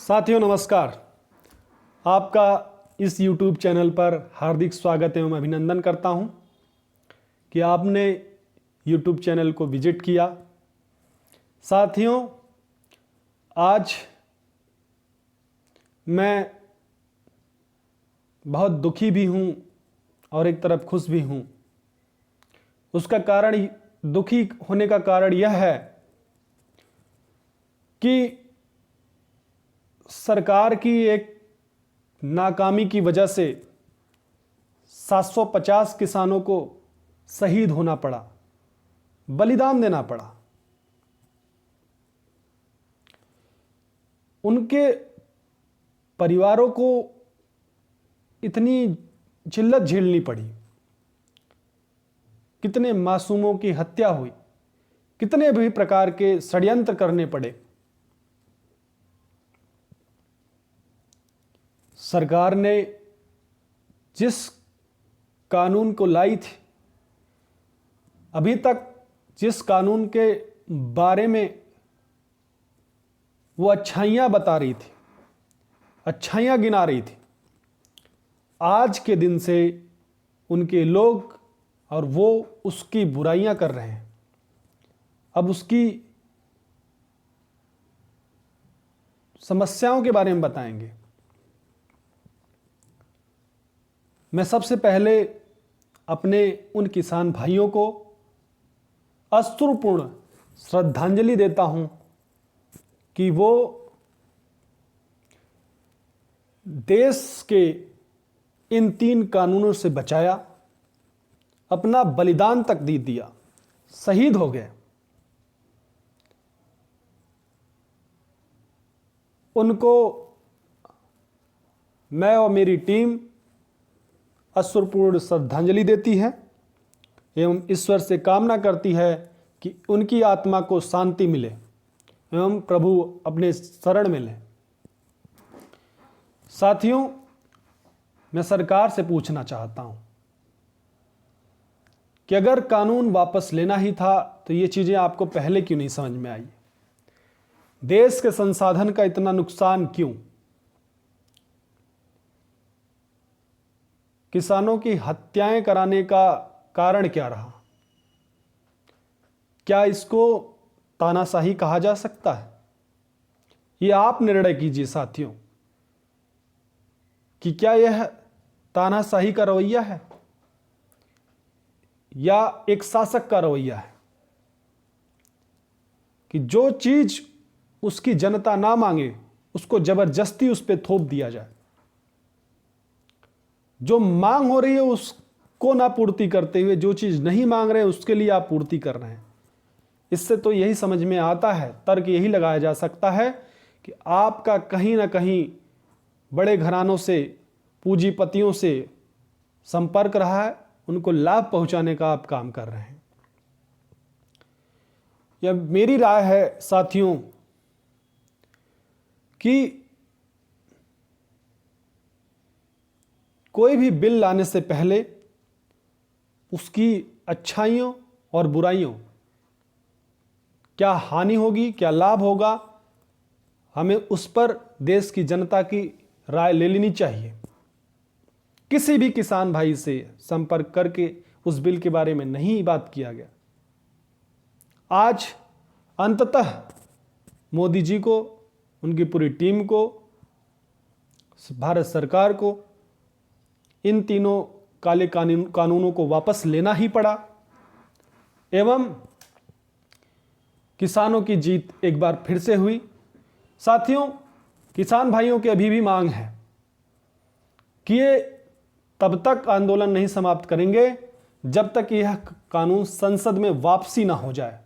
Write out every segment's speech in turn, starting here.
साथियों नमस्कार। आपका इस YouTube चैनल पर हार्दिक स्वागत एवं अभिनंदन करता हूं कि आपने YouTube चैनल को विजिट किया। साथियों, आज मैं बहुत दुखी भी हूं और एक तरफ खुश भी हूं। उसका कारण, दुखी होने का कारण यह है कि सरकार की एक नाकामी की वजह से 750 किसानों को शहीद होना पड़ा, बलिदान देना पड़ा। उनके परिवारों को इतनी जिल्लत झेलनी पड़ी, कितने मासूमों की हत्या हुई, कितने भी प्रकार के षड्यंत्र करने पड़े। सरकार ने जिस कानून को लाई थी, अभी तक जिस कानून के बारे में वो अच्छाइयाँ बता रही थी, अच्छाइयाँ गिना रही थी, आज के दिन से उनके लोग और वो उसकी बुराइयां कर रहे हैं। अब उसकी समस्याओं के बारे में बताएंगे। मैं सबसे पहले अपने उन किसान भाइयों को अश्रुपूर्ण श्रद्धांजलि देता हूं कि वो देश के इन 3 कानूनों से बचाया, अपना बलिदान तक दे दिया, शहीद हो गए। उनको मैं और मेरी टीम अश्रुपूर्ण श्रद्धांजलि देती है एवं ईश्वर से कामना करती है कि उनकी आत्मा को शांति मिले एवं प्रभु अपने शरण में लें। साथियों, मैं सरकार से पूछना चाहता हूं कि अगर कानून वापस लेना ही था तो ये चीजें आपको पहले क्यों नहीं समझ में आई? देश के संसाधन का इतना नुकसान क्यों? किसानों की हत्याएं कराने का कारण क्या रहा? क्या इसको तानाशाही कहा जा सकता है? ये आप निर्णय कीजिए साथियों कि क्या यह तानाशाही का रवैया है या एक शासक का रवैया है कि जो चीज उसकी जनता ना मांगे उसको जबरदस्ती उस पर थोप दिया जाए, जो मांग हो रही है उसको ना पूर्ति करते हुए जो चीज नहीं मांग रहे उसके लिए आप पूर्ति कर रहे हैं। इससे तो यही समझ में आता है, तर्क यही लगाया जा सकता है कि आपका कहीं ना कहीं बड़े घरानों से, पूंजीपतियों से संपर्क रहा है, उनको लाभ पहुंचाने का आप काम कर रहे हैं। यह मेरी राय है साथियों कि कोई भी बिल लाने से पहले उसकी अच्छाइयों और बुराइयों, क्या हानि होगी, क्या लाभ होगा, हमें उस पर देश की जनता की राय ले लेनी चाहिए। किसी भी किसान भाई से संपर्क करके उस बिल के बारे में नहीं बात किया गया। आज अंततः मोदी जी को, उनकी पूरी टीम को, भारत सरकार को इन तीनों काले कानूनों को वापस लेना ही पड़ा एवं किसानों की जीत एक बार फिर से हुई। साथियों, किसान भाइयों की अभी भी मांग है कि ये तब तक आंदोलन नहीं समाप्त करेंगे जब तक यह कानून संसद में वापसी ना हो जाए।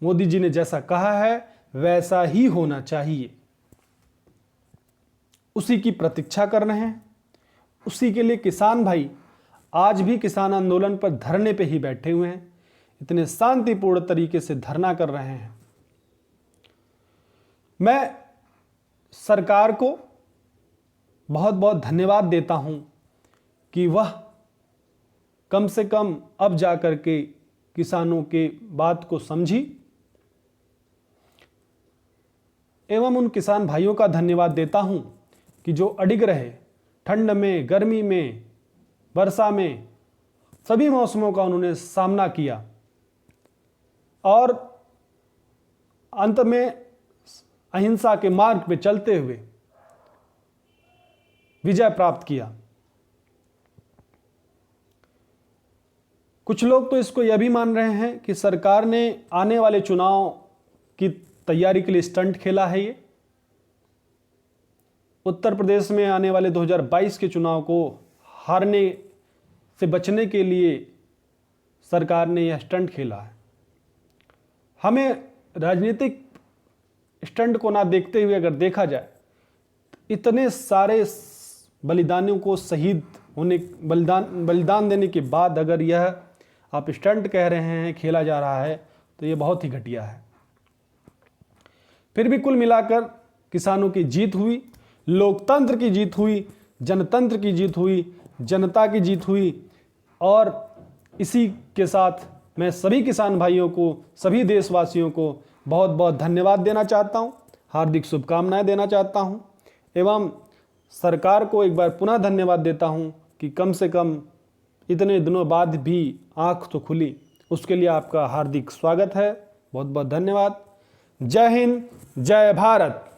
मोदी जी ने जैसा कहा है वैसा ही होना चाहिए, उसी की प्रतीक्षा कर रहे हैं। उसी के लिए किसान भाई आज भी किसान आंदोलन पर धरने पे ही बैठे हुए हैं, इतने शांतिपूर्ण तरीके से धरना कर रहे हैं। मैं सरकार को बहुत बहुत धन्यवाद देता हूं कि वह कम से कम अब जाकर के किसानों के बात को समझी एवं उन किसान भाइयों का धन्यवाद देता हूं कि जो अडिग रहे, ठंड में, गर्मी में, वर्षा में, सभी मौसमों का उन्होंने सामना किया और अंत में अहिंसा के मार्ग पे चलते हुए विजय प्राप्त किया। कुछ लोग तो इसको यह भी मान रहे हैं कि सरकार ने आने वाले चुनाव की तैयारी के लिए स्टंट खेला है। ये उत्तर प्रदेश में आने वाले 2022 के चुनाव को हारने से बचने के लिए सरकार ने यह स्टंट खेला है। हमें राजनीतिक स्टंट को ना देखते हुए अगर देखा जाए, इतने सारे बलिदानियों को शहीद होने बलिदान देने के बाद अगर यह आप स्टंट कह रहे हैं, खेला जा रहा है, तो ये बहुत ही घटिया है। फिर भी कुल मिलाकर किसानों की जीत हुई, लोकतंत्र की जीत हुई, जनतंत्र की जीत हुई, जनता की जीत हुई। और इसी के साथ मैं सभी किसान भाइयों को, सभी देशवासियों को बहुत बहुत धन्यवाद देना चाहता हूं, हार्दिक शुभकामनाएं देना चाहता हूं एवं सरकार को एक बार पुनः धन्यवाद देता हूं कि कम से कम इतने दिनों बाद भी आंख तो खुली। उसके लिए आपका हार्दिक स्वागत है। बहुत बहुत धन्यवाद। जय हिंद, जय भारत।